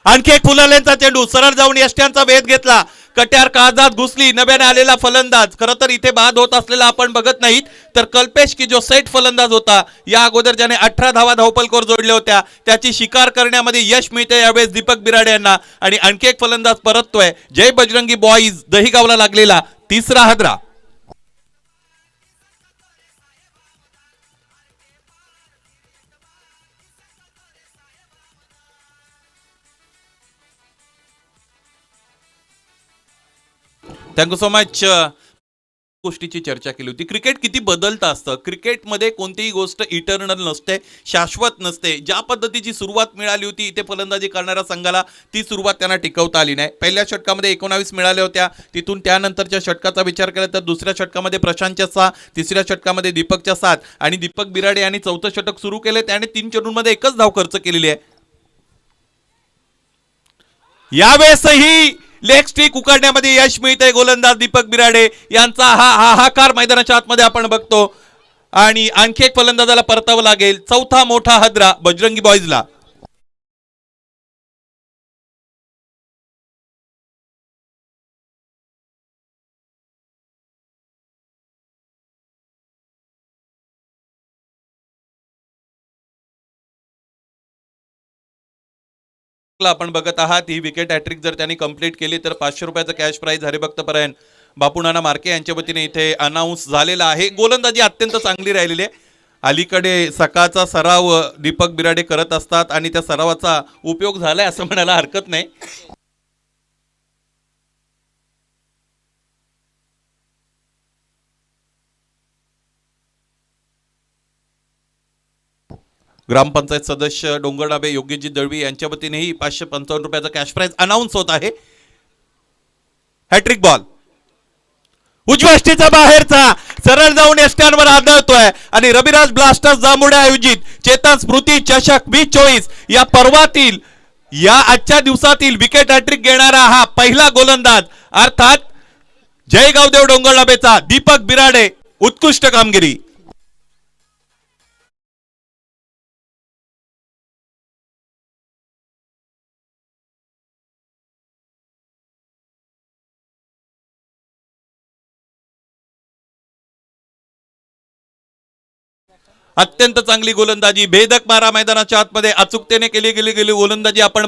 आणखी एक फुलालेंचा चेंडू सरळ जाऊन यष्ट्यांचा वेध घेतला, कट्यार काळजात घुसली, नव्याने आलेला फलंदाज. खरं तर इथे बाद होत असलेला आपण बघत नाहीत तर कल्पेश की जो सेट फलंदाज होता, या अगोदर ज्याने 18 धावा धावपलकोर जोडल्या होत्या, त्याची शिकार करण्यामध्ये यश मिळते यावेळेस दीपक बिराडे यांना. आणि आणखी एक फलंदाज परततोय, जय बजरंगी बॉईज दहिगावला लागलेला तिसरा हादरा. Thank you so much. गोष्टीची चर्चा केली होती, क्रिकेट किती बदलतं असतं. क्रिकेटमध्ये कोणतीही गोष्ट इटर्नल नसते, शाश्वत नसते. ज्या पद्धतीची सुरुवात मिळाली होती इथे फलंदाजी करणाऱ्या संघाला, ती सुरुवात त्यांना टिकवता आली नाही. पहिल्या षटकामध्ये 19 मिळाल्या होत्या, तिथून त्यानंतरच्या षटकाचा विचार केला तर दुसऱ्या षटकामध्ये प्रशांतच्या 6, तिसऱ्या षटकामध्ये दीपकच्या 7 आणि दीपक बिराडे यांनी चौथं षटक सुरू केले. त्याने 3 चेंडूंमध्ये एकच धाव खर्च केलेली आहे. यावेळेसही लेग स्टिक उकाडण्यामध्ये यश मिळतंय गोलंदाज दीपक बिराडे यांचा. हा हाहाकार मैदानाच्या आतमध्ये आपण बघतो. आणि आणखी एक फलंदाजाला परतावं लागेल. चौथा मोठा हादरा बजरंगी बॉईजला. आपण बघत आहात ही विकेट हॅट्रिक जर त्यांनी कंप्लीट केली तर 500 रुपयाचं कॅश प्राइज हरिभक्तपरायण बापूनाना मार्के यांच्या वतीने इथे अनाऊन्स झालेला आहे. गोलंदाजी अत्यंत चांगली राहिलेली आहे. अलीकडे सकाळचा सराव दीपक बिराडे करत असतात आणि त्या सरावाचा उपयोग झालाय असं म्हणायला हरकत नाही. ग्रामपंचायत सदस्य डोंगरनाबे योग्यजी दळवी यांच्या वतीनेही 555 रुपयाचा कॅश प्राइज अनाऊन्स होत आहे. हॅट्रिक बॉल उजव्या यष्टीचा बाहेरचा सरळ जाऊन यष्ट्यांवर आदळतोय आणि रविराज ब्लास्टर्स जांभुडे आयोजित चेतन स्मृती चषक 2024 या पर्वातील या आजच्या दिवसातील विकेट हॅट्रिक घेणारा हा पहिला गोलंदाज अर्थात जय गावदेव डोंगरनाबेचा दीपक बिराडे. उत्कृष्ट कामगिरी. अत्यंत चांगली गोलंदाजी, भेदक मारा मैदानाच्या आतमध्ये अचूकतेने केली गेली गोलंदाजी आपण